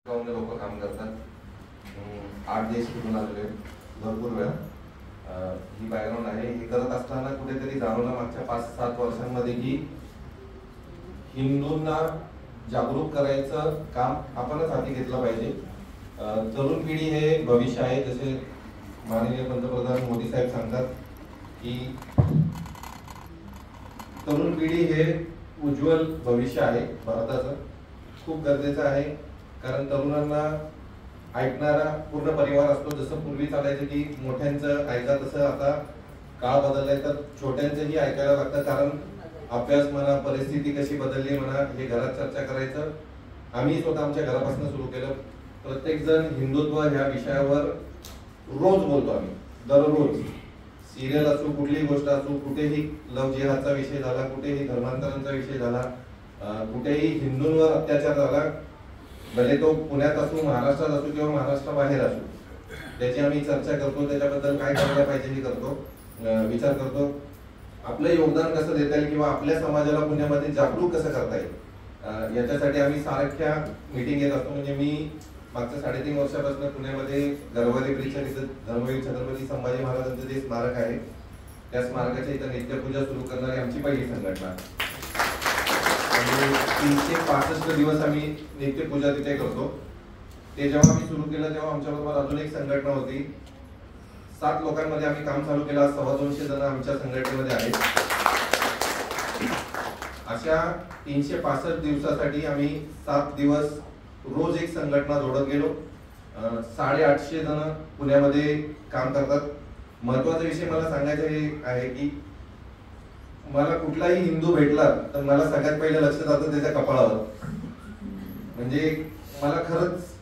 लोक काम करतात. 8 देश फिरून आलेले भरपूर वेळा. ही बॅकग्राऊंड आहे. हे करत असताना कुठेतरी जाणवलं मागच्या 5-7 वर्षांमध्ये की हिंदूंना जागरूक करायचं काम आपणच हाती घेतलं पाहिजे. तरुण पिढी हे भविष्य आहे. जसे माननीय पंतप्रधान मोदी साहेब सांगतात की तरुण पिढी हे उज्ज्वल भविष्य आहे भारताचं. खूप गरजेचं आहे, कारण तरुणांना ऐकणारा पूर्ण परिवार असतो. जसं पूर्वी चालायचं की मोठ्यांचं ऐका, तसं आता काळ बदललाय तर छोट्यांचंही ऐकायला लागतं. कारण अभ्यास म्हणा, परिस्थिती कशी बदलली म्हणा, हे घरात चर्चा करायचं आम्ही स्वतः आमच्या घरापासून सुरू केलं. प्रत्येक जण हिंदुत्व ह्या विषयावर रोज बोलतो आम्ही, दररोज. सिरियल असो, कुठलीही गोष्ट असो, कुठेही लव जिहादचा विषय झाला, कुठेही धर्मांतरांचा विषय झाला, कुठेही हिंदूंवर अत्याचार झाला, भले तो पुण्यात असो, महाराष्ट्रात असो किंवा महाराष्ट्राबाहेर असो, त्याची आम्ही चर्चा करतो. त्याच्याबद्दल काय करायला पाहिजे हे करतो, विचार करतो. आपलं योगदान कसं देता येईल किंवा आपल्या समाजाला पुण्यामध्ये जागरूक कसं करता येईल, याच्यासाठी आम्ही सारख्या मीटिंग घेत असतो. म्हणजे मी मागच्या 3.5 वर्षापासून पुण्यामध्ये गरवारे ब्रिजच्या इथं धर्मवीर छत्रपती संभाजी महाराजांचं जे स्मारक आहे, त्या स्मारकाच्या इथं नित्यपूजा सुरू करणारी आमची पहिली संघटना. 365 दिवस आम्ही नित्यपूजा तिथे करतो. ते जेव्हा आम्ही सुरू केलं तेव्हा आमच्याबरोबर अजून एक संघटना होती. 7 लोकांमध्ये आम्ही काम चालू केलं. 250 जण आमच्या संघटनेमध्ये आहेत. अशा 365 दिवसासाठी आम्ही 7 दिवस रोज एक संघटना जोडत गेलो. 850 जण पुण्यामध्ये काम करतात. महत्वाचा विषय मला सांगायचा हे आहे की मला कुठलाही हिंदू भेटला तर मला सगळ्यात पहिले लक्ष जातं त्याच्या कपाळावर. म्हणजे मला खरंच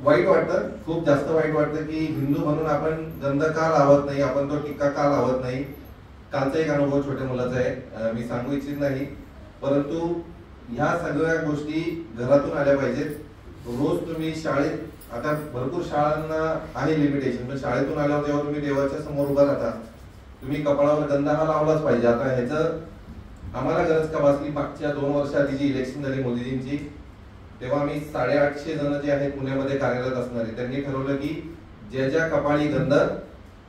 वाईट वाटतं, खूप जास्त वाईट वाटतं की हिंदू म्हणून आपण गंध का लावत नाही, आपण तो टिक्का का लावत नाही. कालचा एक अनुभव छोट्या मुलाचा आहे, मी सांगू इच्छित नाही, परंतु ह्या सगळ्या गोष्टी घरातून आल्या पाहिजेत. रोज तुम्ही शाळेत, आता भरपूर शाळांना आहे लिमिटेशन, पण शाळेतून आल्यावर जेव्हा तुम्ही देवाच्या समोर उभा राहता, तुम्ही कपाळावर गंध हा लावलाच पाहिजे. आता ह्याचं आम्हाला गरज का भासली, मागच्या 2 वर्षाआधी जी इलेक्शन झाली मोदीजींची, तेव्हा आम्ही 850 जण जे आहेत पुण्यामध्ये कार्यरत असणारे, त्यांनी ठरवलं की ज्याच्या कपाळी गंध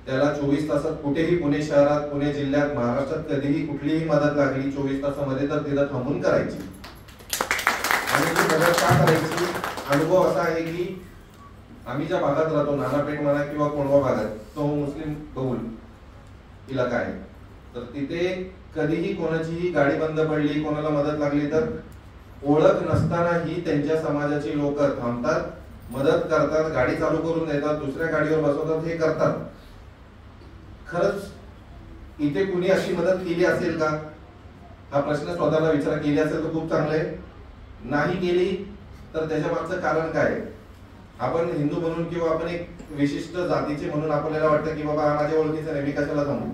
त्याला 24 तासात कुठेही, पुणे शहरात, पुणे जिल्ह्यात, महाराष्ट्रात कधीही कुठलीही मदत लागली 24 तासामध्ये तर तिथं थांबून करायची. आणि ती मदत का करायची, अनुभव असा आहे की आम्ही ज्या भागात राहतो, नानापेठ म्हणा किंवा कोंढवा भागात, तो मुस्लिम बहुल इलाका आहे, तर तिथे कधीही कोणाचीही गाडी बंद पडली, कोणाला मदत लागली तर ओळख नसतानाही त्यांच्या समाजाची लोक थांबतात, मदत करतात, गाडी चालू करून देतात, दुसऱ्या गाडीवर बसवतात, हे करतात. खरंच इथे कुणी अशी मदत केली असेल का, हा प्रश्न स्वतःला विचार. केली असेल तर खूप चांगलं आहे, नाही केली तर त्याच्या मागचं कारण काय. आपण हिंदू म्हणून किंवा आपण एक विशिष्ट जातीचे म्हणून आपल्याला वाटतं की बाबा माझ्या ओळखीचं नाही, मी कशाला थांबू.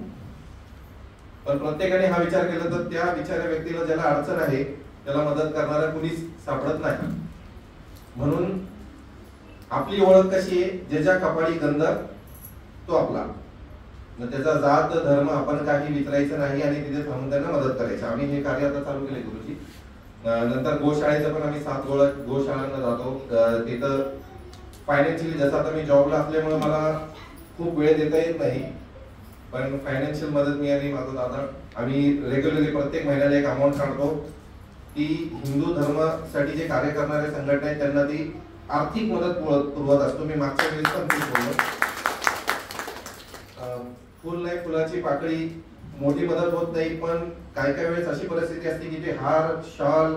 पण प्रत्येकाने हा विचार केला तर त्या बिचाऱ्या व्यक्तीला ज्याला अडचण आहे त्याला मदत करणारा कुणीच सापडत नाही. म्हणून आपली ओळख कशी आहे, ज्याच्या कपाळी गंध तो आपला. त्याचा जात धर्म आपण काही विचारायचं नाही आणि तिथे थांबून त्यांना मदत करायची. आम्ही हे कार्य आता चालू केले गुरुजी. नंतर गोशाळेचं पण आम्ही 7 गोशाळांना जातो. तिथं फायनान्शियली, जसं आता मी जॉबला असल्यामुळे मला खूप वेळ देता येत नाही, पण फायनान्शियल मदत मी आणि माझा दादा आम्ही रेग्युलरली प्रत्येक महिन्याला एक अमाऊंट काढतो की हिंदू धर्मासाठी जे कार्य करणारे संघटना आहेत त्यांना ती आर्थिक मदत पुरवत असतो. मी मागच्या वेळेस पण खूप बोललो, फुल नाही फुलाची पाकळी, मोठी मदत होत नाही, पण काय काय वेळेस अशी परिस्थिती असते की जे हार, शॉल,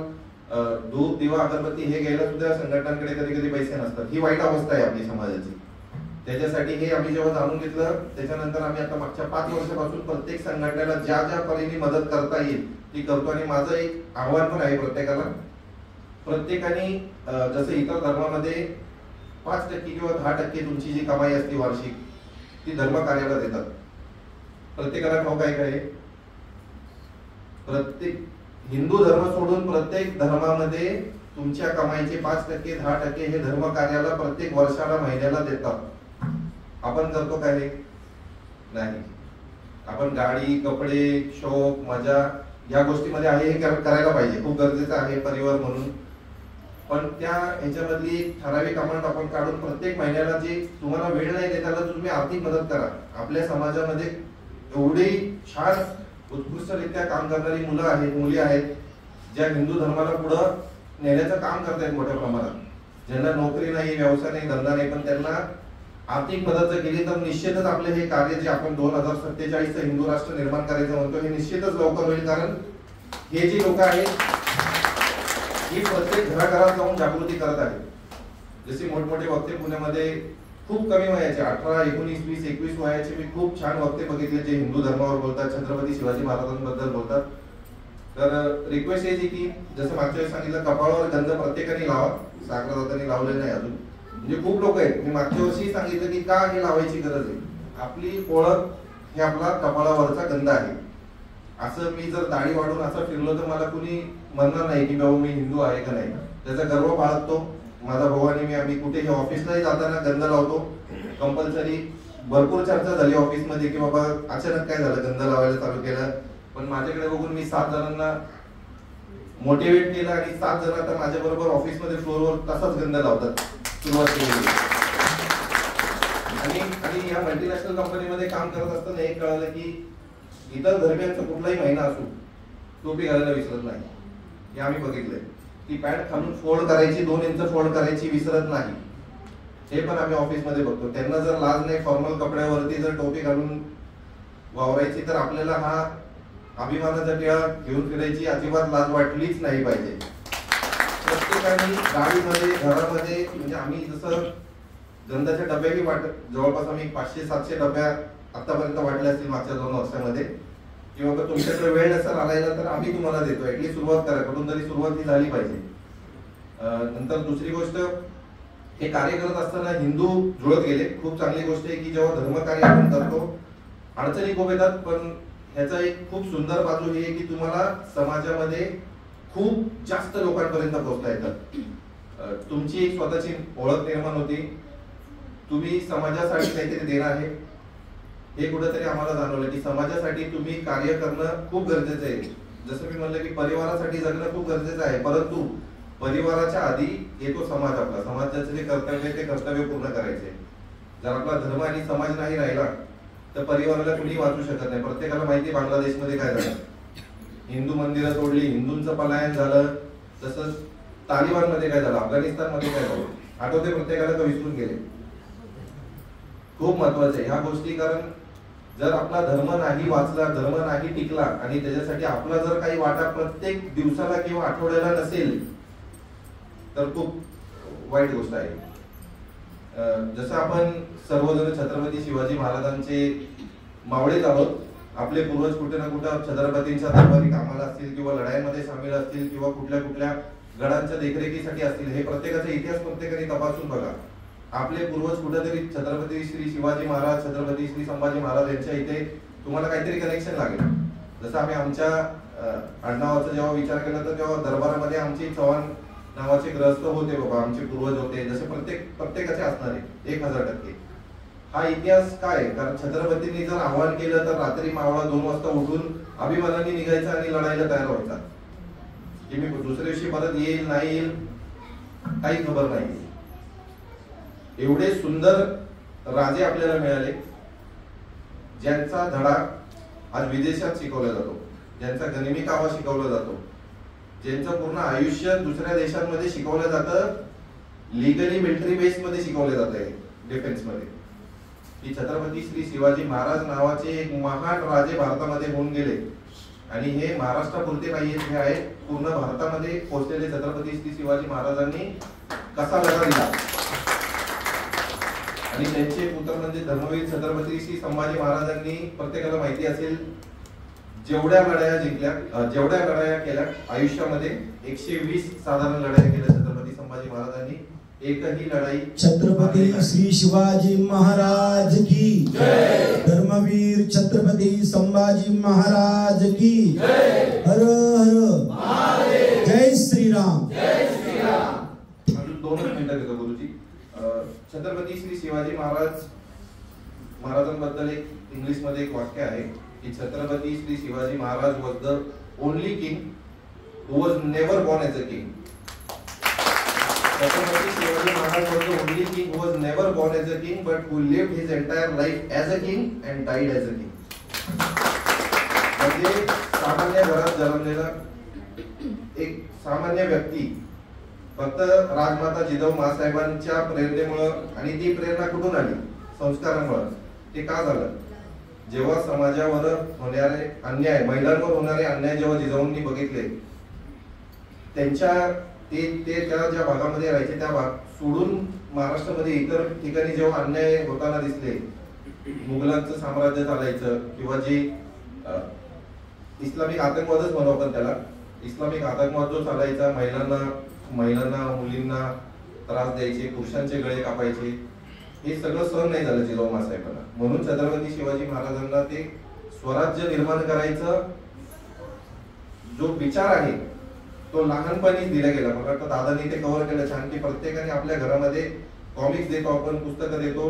धूप, दिवा, अगरबत्ती हे घ्यायला सुद्धा संघटनांकडे कधी कधी पैसे नसतात. ही वाईट अवस्था आहे आपली समाजाची. त्याच्यासाठी हे आम्ही जेव्हा जाणून घेतलं, त्याच्यानंतर आम्ही आता मागच्या 5 वर्षापासून प्रत्येक संघटनेला ज्या ज्या परीने मदत करता येईल ती करतो. आणि माझं एक आव्हान पण आहे प्रत्येकाला, प्रत्येकाने जसं इतर धर्मामध्ये 5% किंवा 10% तुमची जी कमाई असते वार्षिक, ती धर्म कार्याला देतात. प्रत्येकाला ठाऊक आहे काय, प्रत्येक हिंदू धर्म सोडून प्रत्येक धर्मामध्ये तुमच्या कमाईचे 5%, 10% हे धर्म कार्याला प्रत्येक वर्षाला, महिन्याला देतात. आपण करतो काय नाही. आपण गाडी, कपडे, शौक, मजा या गोष्टीमध्ये आहे, हे करायला पाहिजे, खूप गरजेचं आहे परिवार म्हणून. पण त्या ह्याच्यामधली एक ठराविक अमाऊंट आपण काढून प्रत्येक महिन्याला जे तुम्हाला वेळ नाही देताना तुम्ही आर्थिक मदत करा. आपल्या समाजामध्ये एवढी छान उत्कृष्टरित्या काम करणारी मुलं आहेत, मुली आहेत, ज्या हिंदू धर्माला पुढं नेण्याचं काम करतायत मोठ्या प्रमाणात, ज्यांना नोकरी नाही, व्यवसाय नाही, धंदा नाही, पण त्यांना आर्थिक मदत जर केली तर निश्चितच आपले हे कार्य जे आपण 2047 हिंदू राष्ट्र निर्माण करायचं म्हणतो हे निश्चितच लवकर होईल. कारण हे जे लोक आहेत ही प्रत्येक घराघरात जाऊन जागृती करत आहेत. जसे मोठमोठे वक्ते पुण्यामध्ये खूप कमी वयाचे 18, 19, 20, 21 वयाचे मी खूप छान वक्ते बघितले जे हिंदू धर्मावर बोलतात, छत्रपती शिवाजी महाराजांबद्दल बोलतात. तर रिक्वेस्ट आहे की जसं मागच्या वेळेस सांगितलं कपाळावर गंध प्रत्येकाने लावा, साखरदातांनी लावलेलं नाही अजून. म्हणजे खूप लोक आहेत, मी मागच्या वर्षी सांगितलं की का हे लावायची गरज आहे. आपली ओळख हे आपला कपाळावरचा गंध आहे. असं मी जर दाढी वाढून असं फिरलो तर मला कुणी म्हणणार नाही की बाबा मी हिंदू आहे का नाही. त्याचा गर्व बाळगतो. माझा भाऊ आणि मी आम्ही कुठेही ऑफिसलाही जाताना गंध लावतो कंपल्सरी. भरपूर चर्चा झाली ऑफिसमध्ये की बाबा अचानक काय झालं गंध लावायला चालू केलं, पण माझ्याकडे बघून मी 7 जणांना मोटिवेट केलं आणि 7 जण आता माझ्या बरोबर ऑफिसमध्ये फ्लोअरवर तसाच गंध लावतात सुरुवात केली. आणि या मल्टीनॅशनल कंपनीमध्ये काम करत असताना एक कळालं की इतर धर्मियांचा कुठलाही महिना असो टोपी घालायला विसरत नाही. हे आम्ही बघितलंय की पॅन्ट खालून फोल्ड करायची, 2 इंच फोल्ड करायची विसरत नाही. हे पण आम्ही ऑफिसमध्ये बघतो. त्यांना जर लाज नाही फॉर्मल कपड्यावरती जर टोपी घालून वावरायची तर आपल्याला हा अभिमानाचा टिळा घेऊन फिरायची अजिबात लाज वाटलीच नाही पाहिजे. प्रत्येकाने गाडीमध्ये, घरामध्ये, म्हणजे आम्ही जसं गंधाच्या डब्याही जवळपास आम्ही 500-700 डब्या आतापर्यंत वाटल्या असतील मागच्या 2 वर्षामध्ये. किंवा तुमच्याकडे वेळ नसेल आलायला तर आम्ही तुम्हाला देतो. ऍटलीस्ट सुरुवात करा, कुठून तरी सुरुवात ही झाली पाहिजे. नंतर दुसरी गोष्ट, हे कार्य करत असताना हिंदू जुळत गेले. खूप चांगली गोष्ट आहे की जेव्हा धर्मकार्य आपण करतो अडचणी खूप येतात, पण ह्याचा एक खूप सुंदर बाजू ही आहे की तुम्हाला समाजामध्ये खूप जास्त लोकांपर्यंत पोहोचता येतात. तुमची एक स्वतःची ओळख निर्माण होती. तुम्ही समाजासाठी काहीतरी देणार आहे हे कुठेतरी आम्हाला जाणवलं की समाजासाठी तुम्ही कार्य करणं खूप गरजेचं आहे. जसं मी म्हणलं की परिवारासाठी जगणं खूप गरजेचं आहे, परंतु परिवाराच्या आधी येतो समाज. आपला समाजाचे जे कर्तव्य आहे ते कर्तव्य पूर्ण करायचे. जर आपला धर्म आणि समाज नाही राहिला तर परिवाराला कुणी वाचू शकत नाही. प्रत्येकाला माहिती बांगलादेशमध्ये काय झालं, हिंदू मंदिरं तोडली, हिंदूंचं पलायन झालं. तसंच तालिबानमध्ये काय झालं, अफगाणिस्तानमध्ये काय झालं, आठवते प्रत्येकाला तर विसरून गेले. खूप महत्वाचं आहे ह्या गोष्टी. कारण जर आपला धर्म नाही वाचला, धर्म नाही टिकला आणि त्याच्यासाठी आपला जर काही वाटा प्रत्येक दिवसाला किंवा आठवड्याला नसेल तर खूप वाईट गोष्ट आहे. जसं आपण सर्वजण छत्रपती शिवाजी महाराजांचे मावळेच आहोत. आपले पूर्वज कुठे ना कुठे छत्रपतींच्या दरबारी कामाला असतील किंवा लढाईमध्ये सामील असतील किंवा कुठल्या कुठल्या गडांच्या देखरेखीसाठी असतील. हे प्रत्येकाचा इतिहास प्रत्येकाने तपासून बघा. आपले पूर्वज कुठेतरी छत्रपती श्री शिवाजी महाराज, छत्रपती श्री संभाजी महाराज यांच्या इथे तुम्हाला काहीतरी कनेक्शन लागेल. जसं आम्ही आमच्या आडनावाचा जेव्हा विचार केला तर तेव्हा दरबारामध्ये आमचे चव्हाण नावाचे ग्रस्त होते बाबा, आमचे पूर्वज होते. जसे प्रत्येकाचे असणार आहे 1000%. हा इतिहास काय, कारण छत्रपतींनी जर आव्हान केलं तर रात्री मावळा 2 वाजता उठून अभिमानाने निघायचा आणि लढायला तयार व्हायचा. की मी दुसऱ्या दिवशी परत येईल नाही येईल काही खबर नाही. एवढे सुंदर राजे आपल्याला मिळाले ज्यांचा धडा आज विदेशात शिकवला जातो, ज्यांचा गनिमी कावा शिकवला जातो, ज्यांचं पूर्ण आयुष्य दुसऱ्या देशांमध्ये शिकवलं जातं. लिगली मिलिटरी बेस मध्ये शिकवले जात आहे डिफेन्स मध्ये. की छत्रपती श्री शिवाजी महाराज नावाचे एक महान राजे भारतामध्ये होऊन गेले आणि हे महाराष्ट्रापुरते नाहीये, हे आहे पूर्ण भारतामध्ये पोहोचलेले. छत्रपती श्री शिवाजी महाराजांनी कसा लढा दिला आणि त्यांचे पुत्र म्हणजे धर्मवीर छत्रपती श्री संभाजी महाराजांनी, प्रत्येकाला माहिती असेल, जेवढ्या लढाया जिंकल्या, जेवढ्या लढाया केल्या आयुष्यामध्ये 120 साधारण लढाया केल्या छत्रपती संभाजी महाराजांनी. एकही लढाई छत्रपती श्री शिवाजी महाराज की जय. धर्मवीर छत्रपती संभाजी महाराज की जय. हर हर महादेव. जय श्रीराम. जय श्रीराम. अजून 2 मिनिटं देतो गुरुजी. छत्रपती श्री शिवाजी महाराजांबद्दल एक इंग्लिश मध्ये एक वाक्य आहे की Chhatrapati Shri Shivaji Maharaj was the only king who was never born as a king. Chhatrapati Shivaji Maharaj was the only king who was never born as a king but who lived his entire life as a king and died as a king. म्हणजे सामान्य घरात जन्मलेला एक सामान्य व्यक्ती फक्त राजमाता जिजाऊ मासाहेबांच्या प्रेरणेमुळे, आणि ती प्रेरणा कुठून आली? संस्कारांमुळे. ते का झालं? जेव्हा समाजावर होणारे अन्याय, महिलांवर होणारे अन्याय जेव्हा जिजाऊंनी बघितले, त्यांच्या त्या ज्या भागामध्ये राहायचे त्या भाग सोडून महाराष्ट्रामध्ये इतर ठिकाणी जेव्हा अन्याय होताना दिसले, मुघलांचं साम्राज्य चालायचं किंवा जे इस्लामिक आतंकवादच म्हणू आपण त्याला, इस्लामिक आतंकवाद जो चालायचा, महिलांना मुलींना त्रास द्यायचे, पुरुषांचे गळे कापायचे, हे सगळं सहन नाही झालं जिजाऊ मासाहेबांना. म्हणून छत्रपती शिवाजी महाराजांना ते स्वराज्य निर्माण करायचं जो विचार आहे तो लहानपणी दिला गेला. मला वाटतं दादांनी ते कव्हर केलं छान, की प्रत्येकाने आपल्या घरामध्ये कॉमिक्स देतो, आपण पुस्तकं देतो,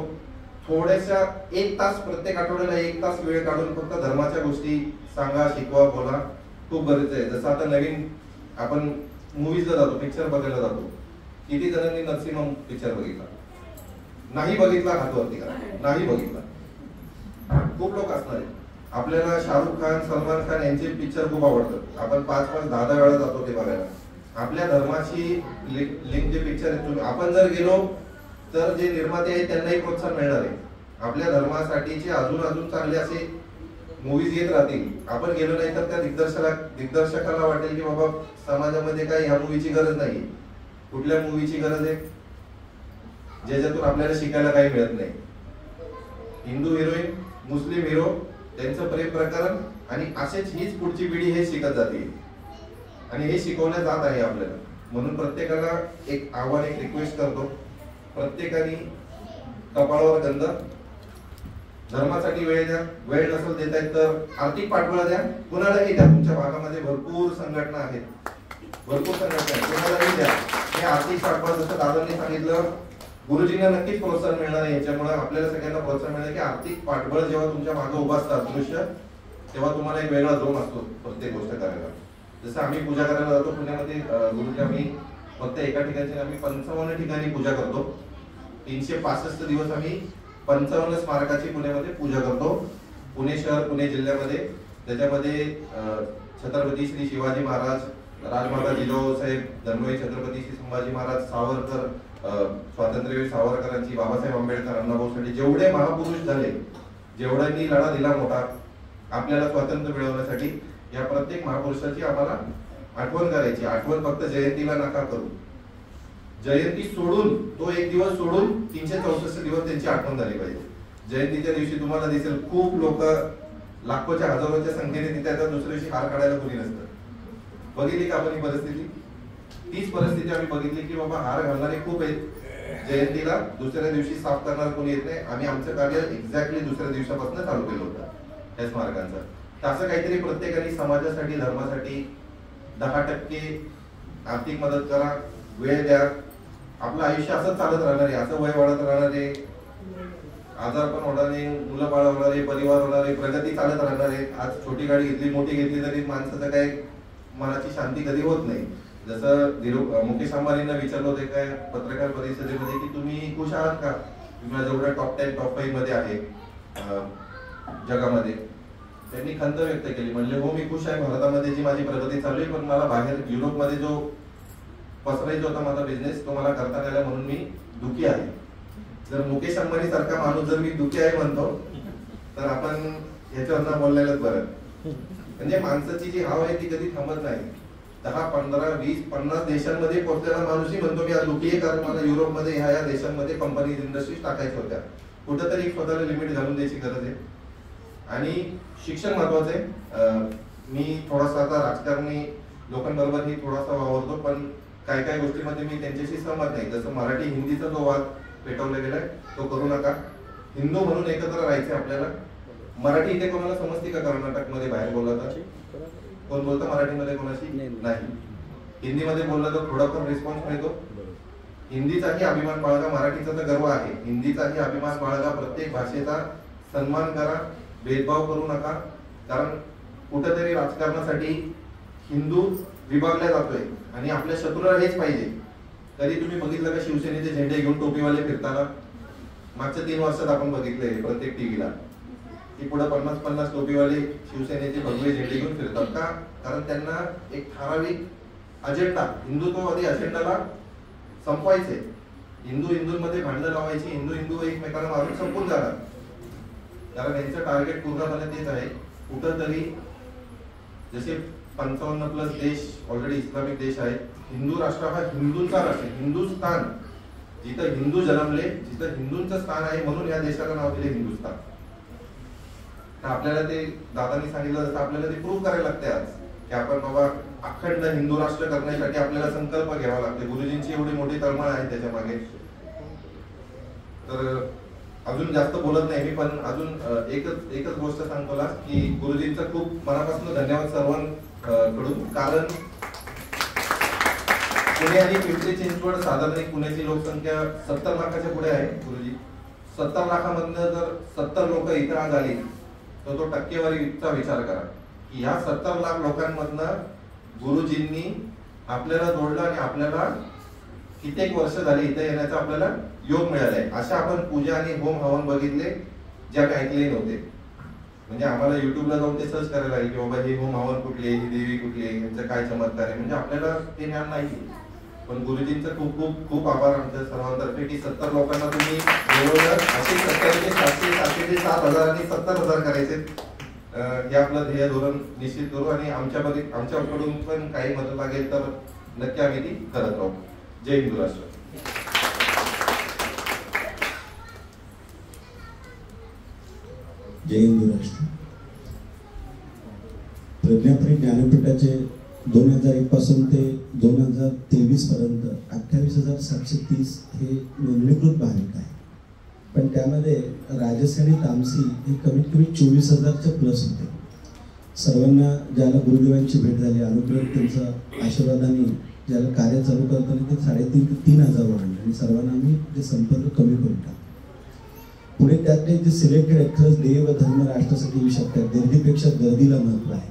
थोड्याशा 1 तास प्रत्येक आठवड्याला 1 तास वेळ काढून फक्त धर्माच्या गोष्टी सांगा, शिकवा, बोला, खूप गरजेचं आहे. जसं आता नवीन आपण मूवीजला जातो, पिक्चर बघायला जातो, किती जणांनी नरसिंह पिक्चर बघितला? नाही बघितला, हातवरती करा. नाही बघितला. खूप लोक असणार आहे. आपल्याला शाहरुख खान, सलमान खान यांचे पिक्चर खूप आवडतात, आपण 5-5, 10-10 वेळा जातो ते बघायला. आपल्या धर्माशी लिंक जे पिक्चर आहेत, आपण जर गेलो तर जे निर्माते आहेत त्यांनाही प्रोत्साहन मिळणार आहे. आपल्या धर्मासाठीचे अजून चांगले असे मूवीज येत राहतील. आपण गेलो नाही तर त्या दिग्दर्शकाला वाटेल की बाबा समाजामध्ये काय ह्या मूवीची गरज नाही. कुठल्या मूवीची गरज आहे? ज्याच्यातून आपल्याला शिकायला काही मिळत नाही. हिंदू हिरोईन, मुस्लिम हिरो, त्यांचं प्रेम प्रकरण, आणि असेच हीच पुढची पिढी हे शिकत जाते आणि हे शिकवलं जात आहे आपल्याला. म्हणून प्रत्येकाला एक आव्हान, एक रिक्वेस्ट करतो, प्रत्येकाने कपाळावर गंध, धर्मासाठी वेळ द्या. वेळ नसेल देता येत तर आर्थिक पाठबळ द्या. कुणालाही द्या. तुमच्या भागामध्ये भरपूर संघटना आहेत, कुणालाही द्या. हे आर्थिक पाठबळ जसं दादांनी सांगितलं, गुरुजींना नक्कीच प्रोत्साहन मिळणार आहे. याच्यामुळे आपल्याला सगळ्यांना प्रोत्साहन मिळणार की आर्थिक पाठबळ जेव्हा तुमच्या मागे उभा असतात दृश्य, तेव्हा तुम्हाला एक वेगळा जोम असतो प्रत्येक गोष्ट करायला. जसं आम्ही पूजा करायला जातो पुण्यामध्ये, गुरुजी आम्ही फक्त एका ठिकाणी आम्ही 55 ठिकाणी पूजा करतो. 365 दिवस आम्ही 55 स्मारकाची पुण्यामध्ये पूजा करतो. पुणे शहर, पुणे जिल्ह्यामध्ये. त्याच्यामध्ये छत्रपती श्री शिवाजी महाराज, राजमाता जिजाऊ साहेब, धर्मवीर छत्रपती श्री संभाजी महाराज, सावरकर, स्वातंत्र्यवीर सावरकरांची, बाबासाहेब आंबेडकर, अण्णाभाऊ साठे, जेवढे महापुरुष झाले, जेवढ्यांनी लढा दिला मोठा आपल्याला स्वातंत्र्य मिळवण्यासाठी, या प्रत्येक महापुरुषाची आम्हाला आठवण करायची. आठवण फक्त जयंतीला नका करू. जयंती सोडून, तो एक दिवस सोडून 364 दिवस त्यांची आठवण झाली पाहिजे. जयंतीच्या दिवशी तुम्हाला दिसेल खूप लोक लाखोच्या हजारोच्या संख्येने तिथे येतात, दुसऱ्या दिवशी हार काढायला कोणी नसतं. बघितली का आपण ही परिस्थिती? तीच परिस्थिती आम्ही बघितली की बाबा हार घालणारे खूप आहेत. जयंतीला दुसऱ्या दिवशी साफ करणार कोणी येत नाही. आम्ही आमचं कार्य एक्झॅक्टली दुसऱ्या दिवसापासून चालू केलं होतं त्या स्मारकांचं. तर असं काहीतरी प्रत्येकाने समाजासाठी, धर्मासाठी 10% आर्थिक मदत करा, वेळ द्या. आपलं आयुष्य असंच चालत राहणार आहे, असं वय वाढत राहणार आहे, आजार पण होणार नाही, मुलं बाळ होणार आहे, परिवार होणार आहे, प्रगती चालत राहणार आहे. आज छोटी गाडी घेतली, मोठी घेतली तरी माणसाचं काय मनाची शांती कधी होत नाही. जसं मुकेश अंबानींना विचारलं होतं काय पत्रकार परिषदेमध्ये की तुम्ही खुश आहात का? तुम्हाला जेवढ्या टॉप 10, टॉप 5 मध्ये आहे जगामध्ये, त्यांनी खंत व्यक्त केली. म्हणले हो मी खुश आहे, भारतामध्ये जी माझी प्रगती चालू आहे, पण मला बाहेर युरोपमध्ये जो पसरायचा होता माझा बिझनेस तो मला करता आला म्हणून मी दुःखी आहे. जर मुकेश अंबानी सारखा माणूस जर मी दुःखी आहे म्हणतो तर आपण ह्याच्यावर बोललेलंच बरं. म्हणजे माणसाची जी हाव आहे ती कधी थांबत नाही. 10, 15, 20, 50 देशांमध्ये पोहोचलेला माणूसही म्हणतो मी आज दुःखी आहे कारण मला युरोपमध्ये ह्या देशांमध्ये कंपनीज, इंडस्ट्रीज टाकायच्या होत्या. कुठंतरी स्वतःला लिमिट घालून द्यायची गरज आहे. आणि शिक्षण महत्वाचं आहे. मी थोडासा आता राजकारणी लोकांबरोबरही थोडासा वावरतो, पण काही काही गोष्टीमध्ये मी त्यांच्याशी सहमत नाही. जसं मराठी हिंदीचा जो वाद पेटवला गेलाय तो करू नका. हिंदू म्हणून एकत्र राहायचे आपल्याला. मराठी इथे कोणाला समजते का? कर्नाटकमध्ये बाहेर बोलला तर कोण बोलतं मराठीमध्ये, कोणाशी नाही. हिंदीमध्ये बोललं तर थोडा पण रिस्पॉन्स मिळतो. हिंदीचाही अभिमान बाळगा, मराठीचा तर गर्व आहे, हिंदीचाही अभिमान बाळगा. प्रत्येक भाषेचा सन्मान करा, भेदभाव करू नका. कारण कुठेतरी राजकारणासाठी हिंदू विभागला जातोय आणि आपल्या शत्रूला हेच पाहिजे कधी तुम्ही बघितलं का शिवसेनेचे झेंडे घेऊन टोपीवाले फिरताना? मागच्या 3 वर्षात आपण बघितले प्रत्येक टीव्हीला की पुढे 50-50 टोपीवाले शिवसेनेचे भगवे झेंडे घेऊन फिरतात का? कारण त्यांना एक ठराविक अजेंडा, हिंदुत्ववादी अजेंडाला संपवायचे. हिंदूंमध्ये भांडणं लावायची, हिंदू एकमेकांना मारून संपून जाणार. कारण यांचं टार्गेट पूर्णपणे तेच आहे. कुठंतरी जसे 55+ देश ऑलरेडी इस्लामिक देश आहेत, हिंदू राष्ट्र हा हिंदूंचा राष्ट्र, हिंदुस्थान जिथं हिंदू जन्मले, जिथं हिंदूंचं स्थान आहे, म्हणून या देशाला नाव दिले हिंदुस्थान. आपल्याला ते दादांनी सांगितलं जसं आपल्याला ते प्रूव्ह करायला लागते आज की आपण बाबा अखंड हिंदू राष्ट्र करण्यासाठी आपल्याला संकल्प घ्यावा लागते. गुरुजींची एवढी मोठी तळमळ आहे त्याच्या मागे. तर अजून जास्त बोलत नाही मी, पण अजून एकच गोष्ट सांगतो की गुरुजींचं खूप मनापासून धन्यवाद सर्वांकडून. कारण पुणे आणि पिंपरी चिंचवड साधारण एक पुण्याची लोकसंख्या 70 लाखाच्या पुढे आहे. गुरुजी 70 लाखामधनं जर 70 लोक इथं आज आली तर तो टक्केवारीचा विचार करा की ह्या 70 लाख लोकांमधनं गुरुजींनी आपल्याला जोडलं आणि आपल्याला कित्येक वर्ष झाली इथे येण्याचा आपल्याला योग मिळालाय. अशा आपण पूजा आणि होम हवन बघितले ज्या काही ऐकले नव्हते. म्हणजे आम्हाला युट्यूबला जाऊन ते सर्च करायला लागेल की बाबा हे होम हवन कुठले, ही देवी कुठली, यांचं काय चमत्कार आहे. म्हणजे आपल्याला ते ज्ञान नाही. पण गुरुजींचं खूप खूप खूप आभार आमच्या सर्वांतर्फे की 70 लोकांना तुम्ही बोलवलं. असे 70 ते 700, 700 ते 7,000 आणि 70,000 करायचे. हे आपलं ध्येय धोरण निश्चित करू आणि आमच्याकडून पण काही मदत लागेल तर नक्की आम्ही ती करत राहू. जय हिंदू राष्ट्र. जय हिंदू राष्ट्र. प्रज्ञाप्री ज्ञानपीठाचे 2001 पासून ते 2023 पर्यंत 28,730 हे नोंदणीकृत भाविक आहे. पण त्यामध्ये राजसी आणि तामसी हे कमीत कमी 24,000च्या प्लस होते. सर्वांना ज्याला गुरुदेवांची भेट झाली, अनुग्रह त्यांचा आशीर्वादाने ज्याला कार्य चालू करताना ते 3,500 ते 3,000 वाढले आणि सर्वांना आम्ही ते संपर्क कमी करून टाकतो. पुढे त्यातले जे सिलेक्टेड ॲक्टर्स देव धर्म राष्ट्रासाठी येऊ शकतात. गर्दीपेक्षा गर्दीला महत्त्व आहे.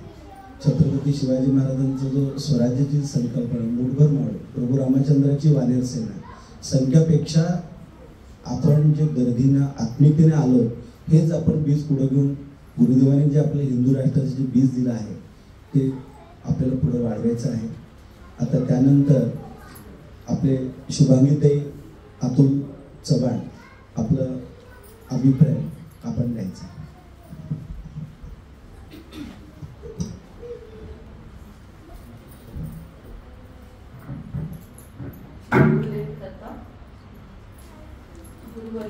छत्रपती शिवाजी महाराजांचा जो स्वराज्याची संकल्पना, मुठभर मावळे, प्रभू रामचंद्राची वानर सेना, संख्यापेक्षा आपण जे गर्दीनं आत्मिकतेने आलो हेच आपण बीज पुढे घेऊन गुरुदेवाने जे आपल्या हिंदू राष्ट्राचे जे बीज दिलं आहे ते आपल्याला पुढे वाढवायचं आहे. आता त्यानंतर आपले शुभांगीताई अतुल चव्हाण आपलं अभिप्राय आपण द्यायचा. गुरुवारी